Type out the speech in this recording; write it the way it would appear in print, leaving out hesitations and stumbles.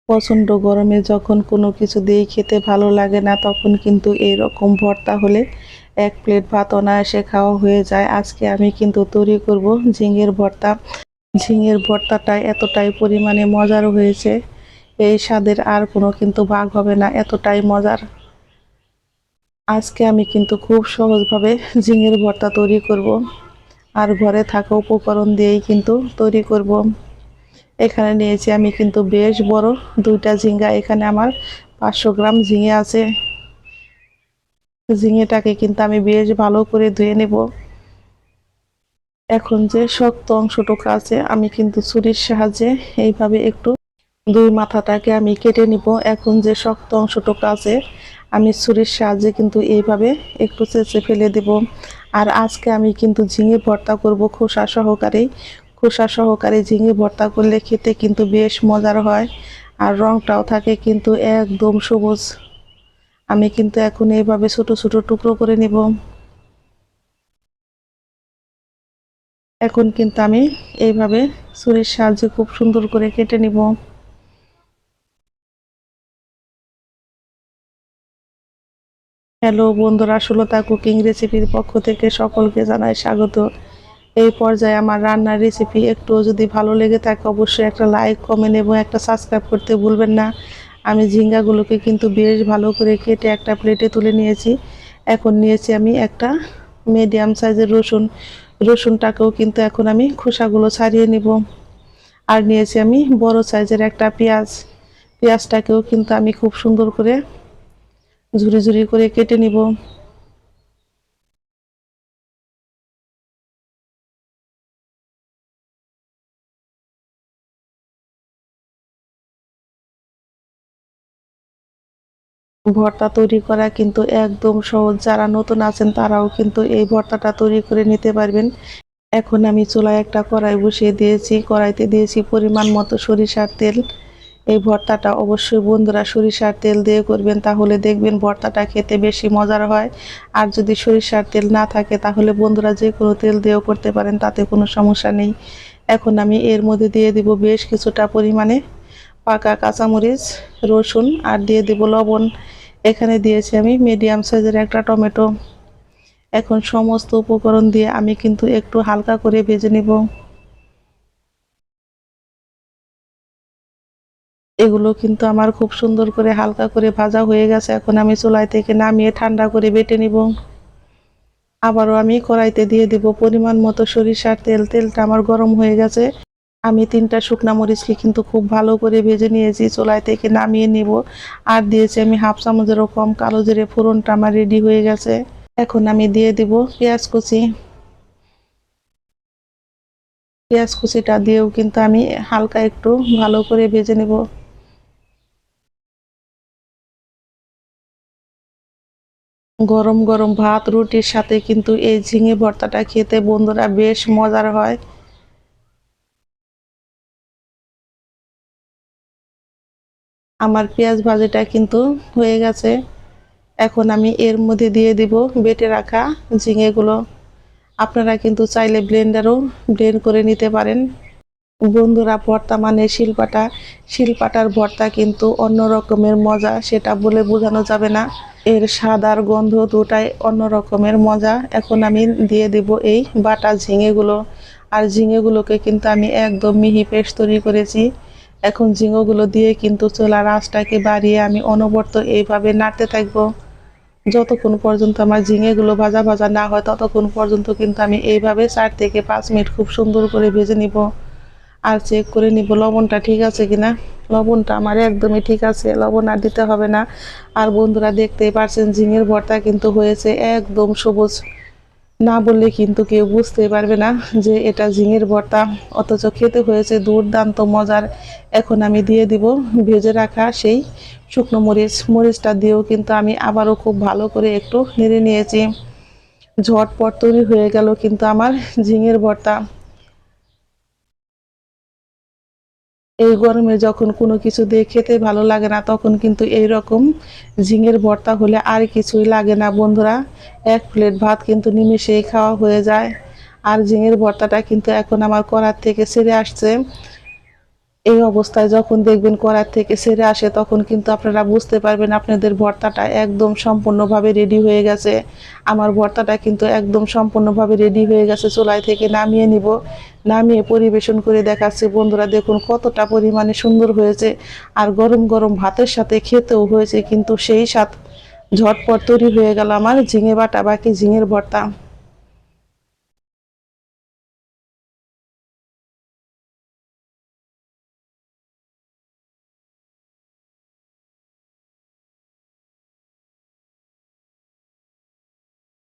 প্রচণ্ড গরমে যখন কোনো কিছু দিয়ে খেতে ভালো লাগে না, তখন কিন্তু এইরকম ভর্তা হলে এক প্লেট ভাত অনায়াসে খাওয়া হয়ে যায়। আজকে আমি কিন্তু তৈরি করব ঝিঙের ভর্তা। ঝিঙের ভর্তাটা এতটাই পরিমাণে মজার হয়েছে, এই স্বাদের আর কোনো কিন্তু ভাগ হবে না, এতটাই মজার। আজকে আমি কিন্তু খুব সহজভাবে ঝিঙের ভর্তা তৈরি করব, আর ঘরে থাকা উপকরণ দিয়েই কিন্তু তৈরি করব। এখানে নিয়েছি আমি কিন্তু বেশ বড় দুইটা ঝিঙ্গা। এখানে আমার 500 গ্রাম ঝিঙে আছে। ঝিঙেটাকে কিন্তু আমি বেশ ভালো করে ধুয়ে নেব। এখন যে শক্ত অংশটুকু আছে, আমি কিন্তু ছুরির সাহায্যে এইভাবে একটু দুই মাথাটাকে আমি কেটে নিব। এখন যে শক্ত অংশটুকু আছে, আমি ছুরির সাহায্যে কিন্তু এইভাবে একটু চেঁচে ফেলে দেব। আর আজকে আমি কিন্তু ঝিঙে ভর্তা করব খোসা সহকারে। খোসা সহকারে ঝিঙে ভর্তা করলে খেতে কিন্তু বেশ মজার হয়, আর রংটাও থাকে কিন্তু একদম সবুজ। আমি কিন্তু এখন এইভাবে ছোট ছোট টুকরো করে নেব। এখন কিন্তু আমি এইভাবে ছুরির সাহায্যে খুব সুন্দর করে কেটে নিব। হ্যালো বন্ধুরা, সুলতা কুকিং রেসিপির পক্ষ থেকে সকলকে জানাই স্বাগত। এই পর্যায়ে আমার রান্নার রেসিপি একটু যদি ভালো লেগে থাকে, অবশ্যই একটা লাইক, কমেন্ট এবং একটা সাবস্ক্রাইব করতে ভুলবেন না। আমি ঝিঙ্গাগুলোকে কিন্তু বেশ ভালো করে কেটে একটা প্লেটে তুলে নিয়েছি। এখন নিয়েছি আমি একটা মিডিয়াম সাইজের রসুন। রসুনটাকেও কিন্তু এখন আমি খোসাগুলো ছাড়িয়ে নিব। আর নিয়েছি আমি বড় সাইজের একটা পেঁয়াজ। পেঁয়াজটাকেও কিন্তু আমি খুব সুন্দর করে ঝুরি ঝুরি করে কেটে নিব। ভর্তা তৈরি করা কিন্তু একদম সহজ, যারা নতুন আছেন তারাও কিন্তু এই ভর্তাটা তৈরি করে নিতে পারবেন। এখন আমি চুলায় একটা কড়াই বসিয়ে দিয়েছি, কড়াইতে দিয়েছি পরিমাণ মতো সরিষার তেল। এই ভর্তাটা অবশ্যই বন্ধুরা সরিষার তেল দিয়ে করবেন, তাহলে দেখবেন ভর্তাটা খেতে বেশি মজার হয়। আর যদি সরিষার তেল না থাকে, তাহলে বন্ধুরা যে কোনো তেল দিয়েও করতে পারেন, তাতে কোনো সমস্যা নেই। এখন আমি এর মধ্যে দিয়ে দিব বেশ কিছুটা পরিমাণে পাকা কাঁচামরিচ, রসুন, আর দিয়ে দিব লবণ। এখানে দিয়েছি আমি মিডিয়াম সাইজের একটা টমেটো। এখন সমস্ত উপকরণ দিয়ে আমি কিন্তু একটু হালকা করে ভেজে নিব। এগুলো কিন্তু আমার খুব সুন্দর করে হালকা করে ভাজা হয়ে গেছে। এখন আমি চুলাই থেকে নামিয়ে ঠান্ডা করে বেটে নিব। আবারও আমি কড়াইতে দিয়ে দিব পরিমাণ মতো সরিষার তেল। তেলটা আমার গরম হয়ে গেছে। আমি 3টা শুকনা মরিচকে কিন্তু খুব ভালো করে ভেজে নিয়েছি, চুলাই থেকে নামিয়ে নিব। আর দিয়েছি আমি হাফ চামচেরও কম কালো জিরে। ফোড়নটা আমার রেডি হয়ে গেছে। এখন আমি দিয়ে দিব পেঁয়াজ কুচি। পেঁয়াজ কুচিটা দিয়েও কিন্তু আমি হালকা একটু ভালো করে ভেজে নেব। গরম গরম ভাত রুটির সাথে কিন্তু এই ঝিঙে ভর্তাটা খেতে বন্ধুরা বেশ মজার হয়। আমার পেঁয়াজ ভাজিটা কিন্তু হয়ে গেছে। এখন আমি এর মধ্যে দিয়ে দিব বেটে রাখা ঝিঙেগুলো। আপনারা কিন্তু চাইলে ব্লেন্ডারও ব্লেন্ড করে নিতে পারেন। বন্ধুরা ভর্তা মানে শিলপাটা। শিলপাটার ভর্তা কিন্তু অন্য রকমের মজা, সেটা বলে বোঝানো যাবে না। এর স্বাদ আর গন্ধ দুটাই অন্য রকমের মজা। এখন আমি দিয়ে দিব এই বাটা ঝিঙেগুলো। আর ঝিঙেগুলোকে কিন্তু আমি একদম মিহি পেস্ট তৈরি করেছি। এখন ঝিঙেগুলো দিয়ে কিন্তু চুলার আঁচটাকে বাড়িয়ে আমি অনবরত এইভাবে নাড়তে থাকবো, যতক্ষণ পর্যন্ত আমার ঝিঙেগুলো ভাজা ভাজা না হয়, ততক্ষণ পর্যন্ত কিন্তু আমি এইভাবে 4 থেকে 5 মিনিট খুব সুন্দর করে ভেজে নিব। আর চেক করে নিব লবণটা ঠিক আছে কিনা। লবণটা আমার একদমই ঠিক আছে, লবণ আর দিতে হবে না। আর বন্ধুরা দেখতেই পারছেন ঝিঙের ভর্তা কিন্তু হয়েছে একদম সবুজ। না বললে কিন্তু কেউ বুঝতে পারবে না যে এটা ঝিঙের ভর্তা, অথচ খেতে হয়েছে দুর্দান্ত মজার। এখন আমি দিয়ে দিব ভেজে রাখা সেই শুকনো মরিচ। মরিচটা দিয়েও কিন্তু আমি আবারও খুব ভালো করে একটু নেড়ে নিয়েছি। ঝটপট তৈরি হয়ে গেল কিন্তু আমার ঝিঙের ভর্তা। এই গরমে যখন কোনো কিছু দিয়ে খেতে ভালো লাগে না, তখন কিন্তু এই রকম ঝিঙের ভর্তা হলে আর কিছুই লাগে না বন্ধুরা। এক প্লেট ভাত কিন্তু নিমেষেই খাওয়া হয়ে যায়। আর ঝিঙের ভর্তাটা কিন্তু এখন আমার কড়ার থেকে ছেড়ে আসছে। এই অবস্থায় যখন দেখবেন কড়াই থেকে ছেড়ে আসে তখন কিন্তু আপনারা বুঝতে পারবেন আপনাদের ভর্তাটা একদম সম্পূর্ণভাবে রেডি হয়ে গেছে। আমার ভর্তাটা কিন্তু একদম সম্পূর্ণভাবে রেডি হয়ে গেছে। চুলায় থেকে নামিয়ে নিব, নামিয়ে পরিবেশন করে দেখাচ্ছি। বন্ধুরা দেখুন কতটা পরিমাণে সুন্দর হয়েছে, আর গরম গরম ভাতের সাথে খেতেও হয়েছে কিন্তু সেই স্বাদ। ঝটপট তৈরি হয়ে গেল আমার ঝিঙে বাটা বাকি ঝিঙের ভর্তা।